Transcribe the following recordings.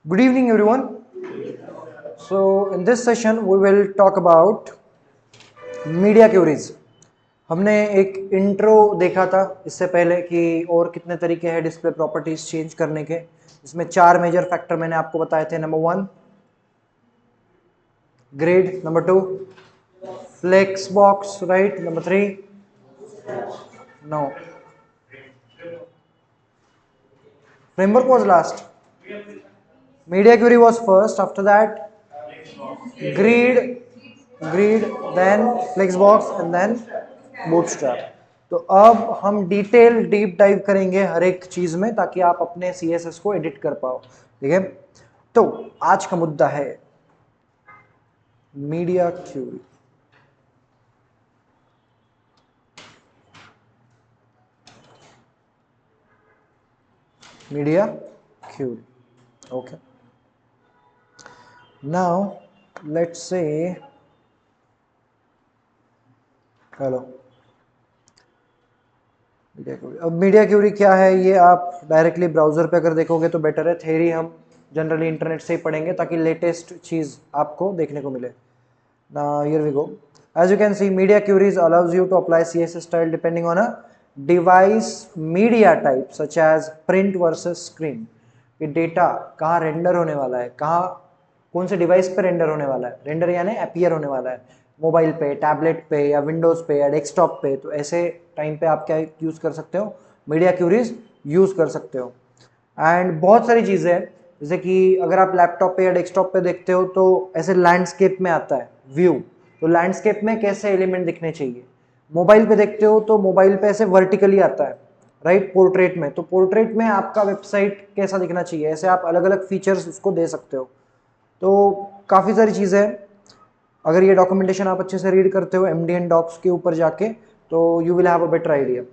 Good evening, everyone. So, in this session, we will talk about media queries. हमने एक intro देखा था इससे पहले कि और कितने तरीके हैं डिस्प्ले प्रॉपर्टीज चेंज करने के. इसमें चार मेजर फैक्टर मैंने आपको बताए थे. Number 1 grid, number 2 flexbox, right, number 3 no framework was last, media query was first, after that grid, then flexbox and then Bootstrap. तो अब हम डिटेल डीप डाइव करेंगे हर एक चीज में ताकि आप अपने CSS को एडिट कर पाओ. ठीक है, तो आज का मुद्दा है media query. Media query, okay. Now let's say hello. Media query, अब मीडिया क्यूरी क्या है ये आप डायरेक्टली ब्राउजर पे अगर देखोगे तो बेटर है. थ्योरी हम जनरली इंटरनेट से ही पढ़ेंगे ताकि लेटेस्ट चीज आपको देखने को मिले. Now here we go. As you can see, media queries allows you to apply CSS style depending on a device media type such as print versus screen. कि डेटा कहाँ रेंडर होने वाला है, कहाँ कौन से डिवाइस पे रेंडर होने वाला है. रेंडर यानी अपीयर होने वाला है मोबाइल पे, टैबलेट पे, या विंडोज पे, या डेस्कटॉप पे. तो ऐसे टाइम पे आप क्या यूज कर सकते हो, मीडिया क्यूरीज यूज कर सकते हो. एंड बहुत सारी चीजें हैं, जैसे कि अगर आप लैपटॉप पे या डेस्कटॉप पे देखते हो तो ऐसे लैंडस्केप में आता है व्यू. तो लैंडस्केप में कैसे एलिमेंट दिखने चाहिए. मोबाइल पे देखते हो तो मोबाइल पे ऐसे वर्टिकली आता है, राइट. पोर्ट्रेट में, तो पोर्ट्रेट में आपका वेबसाइट कैसा दिखना चाहिए, ऐसे आप अलग अलग फीचर्स उसको दे सकते हो. तो काफ़ी सारी चीज़ें हैं. अगर ये डॉक्यूमेंटेशन आप अच्छे से रीड करते हो MDN डॉक्स के ऊपर जाके, तो you will have a better idea.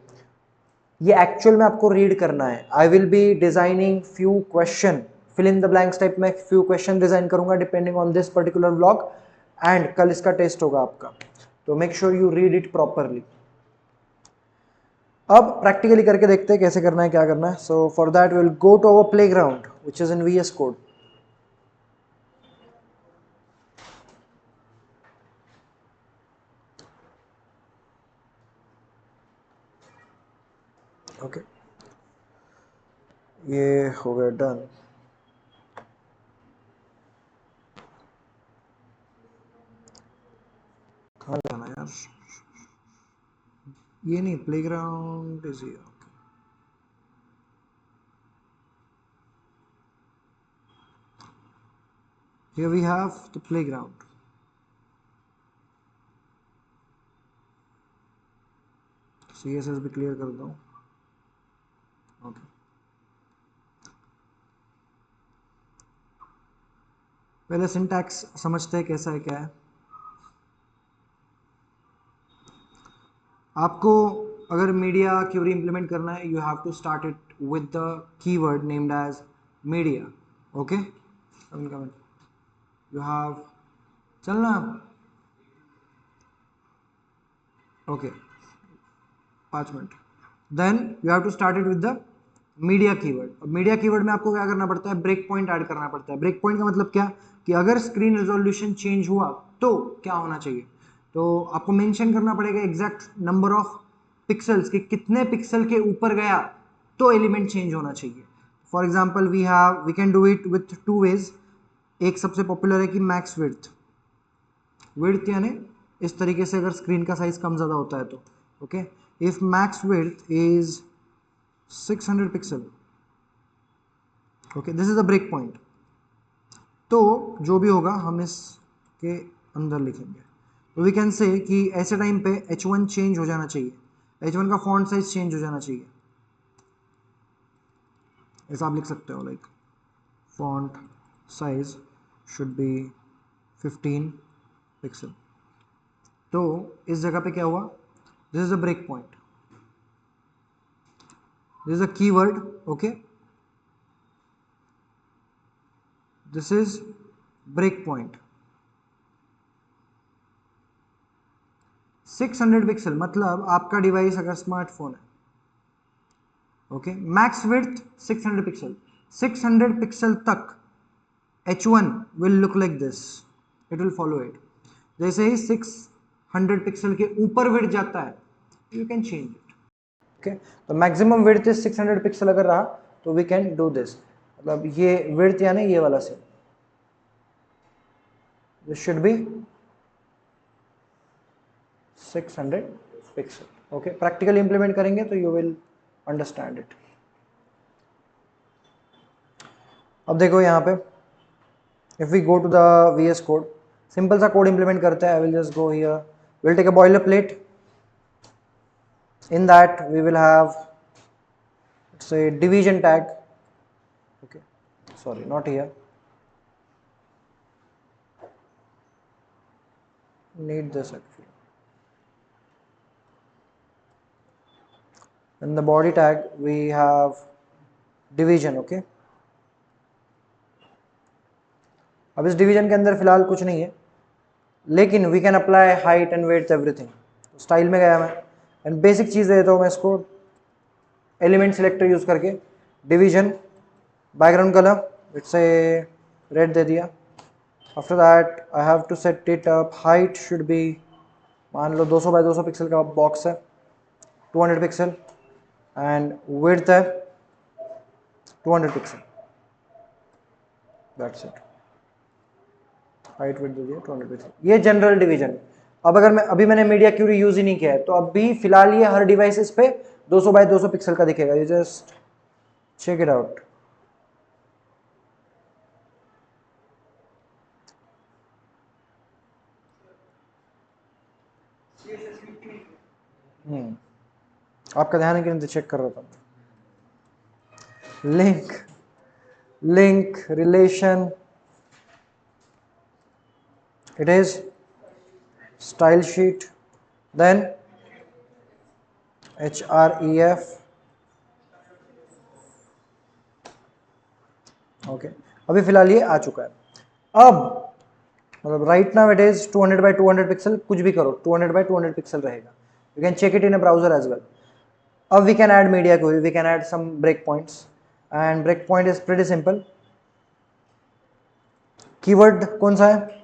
ये एक्चुअल में आपको रीड करना है. I will be designing few question, fill in the blanks type में फ्यू क्वेश्चन डिजाइन करूंगा depending on this particular vlog. And कल इसका टेस्ट होगा आपका, तो make sure you read it properly. अब प्रैक्टिकली करके देखते हैं कैसे करना है, क्या करना है. So for that will go to our play ground which is in VS code. Okay, ये हो गया डन. कहाँ जाना यार, ये नहीं, play ground is here. Here we have the playground. CSS भी क्लियर कर दो. ओके, पहले सिंटैक्स समझते हैं कैसा है क्या है. आपको अगर मीडिया क्यूरी इंप्लीमेंट करना है, you have to start it with the keyword named as media. Okay, you have, चलना. Okay, 5 minute. Then you have to start it with the media keyword. अब मीडिया कीवर्ड में आपको क्या करना पड़ता है, ब्रेक पॉइंट ऐड करना पड़ता है. ब्रेक पॉइंट का मतलब क्या, कि अगर स्क्रीन रेजोल्यूशन चेंज हुआ तो क्या होना चाहिए. तो आपको मेंशन करना पड़ेगा एग्जैक्ट नंबर ऑफ पिक्सल्स, कि कितने पिक्सल के ऊपर गया तो एलिमेंट चेंज होना चाहिए. For example we can do it with 2 ways. एक सबसे पॉपुलर है कि मैक्स विड्थ. विड्थ यानी इस तरीके से अगर स्क्रीन का साइज कम ज़्यादा होता है तो. Okay, if max width is 600 pixel, okay, this is a break point. तो जो भी होगा हम इसके अंदर लिखेंगे. तो वी कैन से कि ऐसे टाइम पे H1 चेंज हो जाना चाहिए, H1 का फॉन्ट साइज चेंज हो जाना चाहिए. ऐसा आप लिख सकते हो, like font size should be 15 pixel. तो इस जगह पे क्या हुआ, this is a break point, this is a keyword. Okay, this is break point. 600 pixel मतलब आपका डिवाइस अगर स्मार्टफोन है, okay, max width 600 pixel, 600 pixel तक H1 will look like this, it will follow it. जैसे ही 600 pixel के ऊपर width जाता है you can change it. Okay, तो मैक्सिमम विड्थ इज 600 पिक्सल अगर रहा तो we can do this. मतलब ये विड्थ यानी ये वाला से this should be 600 pixel. Okay, practically implement करेंगे तो you will understand it. अब देखो यहाँ पे if we go to the VS Code, simple सा कोड इंप्लीमेंट करते हैं. I will just go here, we'll take a boilerplate. In that we will have say division tag. Okay, sorry, not here, need this actually. In the body tag we have division. Okay, अब इस division के अंदर फिलहाल कुछ नहीं है, लेकिन we can apply height and weight everything. Style में गया मैं एंड बेसिक चीज़ देता हूँ मैं इसको एलिमेंट सिलेक्टर यूज करके. Division background colour it's a red दे दिया. After that I have to set it up. Height should be, मान लो 200 बाय 200 पिक्सल का बॉक्स है, 200 पिक्सल. एंड विड्थ है 200 pixel. That's it. Height width दे दिया 200 पिक्सल. ये जनरल डिवीजन. अब अगर मैं अभी मैंने मीडिया क्यूरी यूज ही नहीं किया है तो अभी फिलहाल ये हर डिवाइसेस पे 200 बाय 200 पिक्सल का दिखेगा. You just check it out. आपका ध्यान है कि नहीं, चेक कर रहा था. Link relation, it is style sheet, then href. Okay, अभी फिलहाल ये आ चुका है. अब मतलब right now it is 200 bye 200 pixel. कुछ भी करो 200 बाय 200 पिक्सल रहेगा. You can check it in a browser as well. अब we can add media query, we can add some break points and break point is pretty simple. Keyword कौन सा है?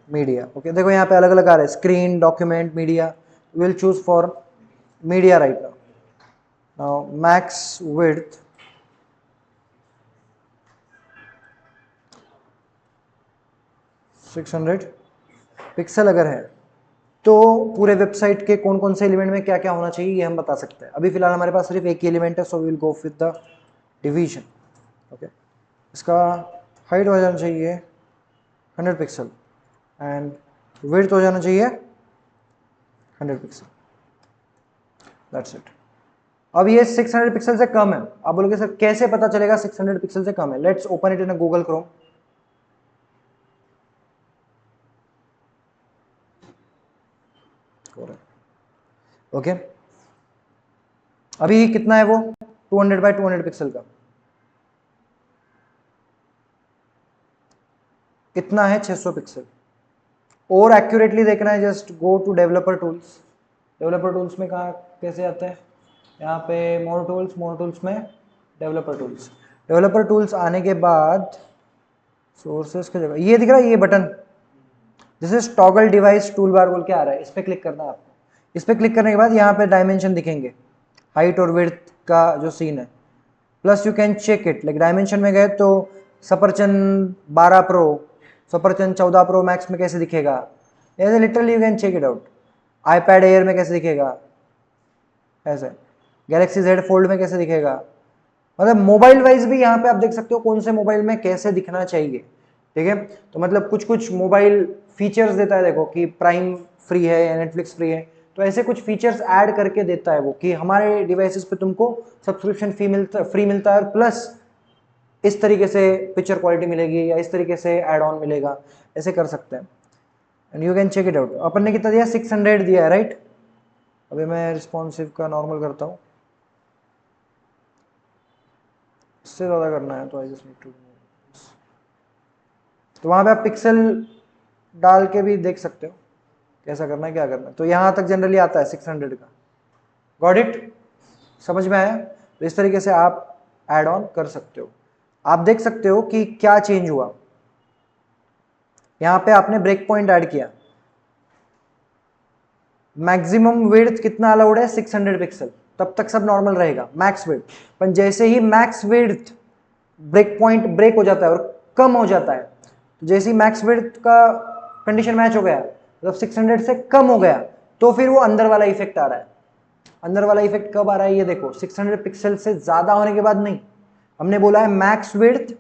Media. Okay, देखो यहाँ पे अलग अलग आ रहे हैं, screen, document, media. Will choose for media right now. Now max width 600 pixel अगर है तो पूरे वेबसाइट के कौन कौन से एलिमेंट में क्या क्या होना चाहिए ये हम बता सकते हैं. अभी फिलहाल हमारे पास सिर्फ एक ही एलिमेंट है, so we will go with the division. Okay, इसका हाइट हो जाना चाहिए 100 पिक्सल एंड विड्थ हो जाना चाहिए 100 पिक्सल. That's it. अब ये 600 पिक्सल से कम है. आप बोलोगे सर कैसे पता चलेगा 600 पिक्सल से कम है? Let's open it in a Google Chrome. Okay, अभी कितना है वो 200 बाय 200 पिक्सल का. कितना है 600 पिक्सल. और एक्यूरेटली देखना है just go to developer tools. Developer tools में कहाँ कैसे आते हैं? यहाँ पे मोर टूल्स में डेवलपर टूल्स. डेवलपर टूल्स आने के बाद सोर्सेस की जगह ये दिख रहा है, ये बटन जैसे टॉगल डिवाइस टूल बार बोल के आ रहा है, इस पर क्लिक करना है आपको. इस पर क्लिक करने के बाद यहाँ पे डायमेंशन दिखेंगे, हाइट और विड्थ का जो सीन है. Plus you can check it like dimension में गए तो सफरचंद 12 प्रो, सफरचंद 14 प्रो मैक्स में कैसे दिखेगा, ऐसे literally you can check it out. IPad Air में कैसे दिखेगा, ऐसे गैलेक्सी जेड फोल्ड में कैसे दिखेगा. मतलब मोबाइल वाइज भी यहाँ पे आप देख सकते हो कौन से मोबाइल में कैसे दिखना चाहिए. ठीक है, तो मतलब कुछ कुछ मोबाइल फीचर्स देता है, देखो कि प्राइम फ्री है या नेटफ्लिक्स फ्री है, तो ऐसे कुछ फीचर्स ऐड करके देता है वो कि हमारे डिवाइसेस पे तुमको सब्सक्रिप्शन फ्री मिलता है और प्लस इस तरीके से पिक्चर क्वालिटी मिलेगी या इस तरीके से एड ऑन मिलेगा. ऐसे कर सकते हैं and you can check it out. अपन ने कितना दिया 600 दिया है राइट. अभी मैं रिस्पॉन्सिव का नॉर्मल करता हूँ, इससे ज़्यादा करना है तो आई जस्ट नीड टू. तो वहाँ पे आप पिक्सल डाल के भी देख सकते हो कैसा करना है क्या करना है. तो यहाँ तक जनरली आता है 600 का. Got it? समझ में आया? तो इस तरीके से आप ऐड ऑन कर सकते हो. आप देख सकते हो कि क्या चेंज हुआ। यहां पे आपने ब्रेक पॉइंट ऐड किया, मैक्सिमम विड्थ कितना अलाउड है 600 पिक्सल, तब तक सब नॉर्मल रहेगा मैक्स विड्थ। पर जैसे ही max width break point break हो जाता है और कम हो जाता है, तो जैसे ही मैक्स विड्थ का कंडीशन मैच हो गया, मतलब 600 से कम हो गया, तो फिर वो अंदर वाला इफेक्ट आ रहा है। अंदर वाला इफेक्ट कब आ रहा है ये देखो, 600 पिक्सल से ज्यादा होने के बाद नहीं, हमने बोला है मैक्स विड्थ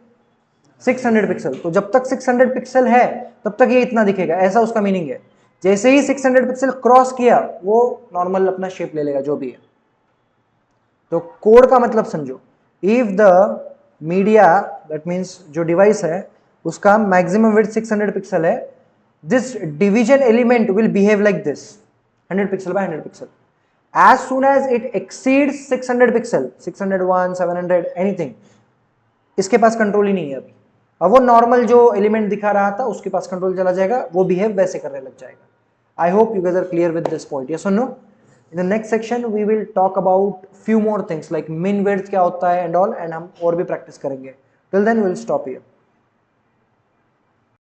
600 पिक्सल, तो जब तक 600 पिक्सल है तब तक ये इतना दिखेगा, ऐसा उसका मीनिंग है। जैसे ही 600 पिक्सल क्रॉस किया वो नॉर्मल अपना शेप ले लेगा जो भी है। तो कोड का मतलब समझो, if the media that means जो डिवाइस है उसका मैक्सिमम विड्थ 600 पिक्सल है, this division element will behave like this, 100 pixel by 100 pixel. as soon as it exceeds 600 pixel, 601 700 anything, इसके पास कंट्रोल ही नहीं है अभी। अब वो नॉर्मल जो एलिमेंट दिखा रहा था उसके पास कंट्रोल चला जाएगा, वो बिहेव वैसे करने लग जाएगा। I hope you guys are clear with this point, yes और no. In the next section we will talk about few more things like min width क्या होता है एंड ऑल, एंड हम और भी प्रैक्टिस करेंगे। Till then will stop here.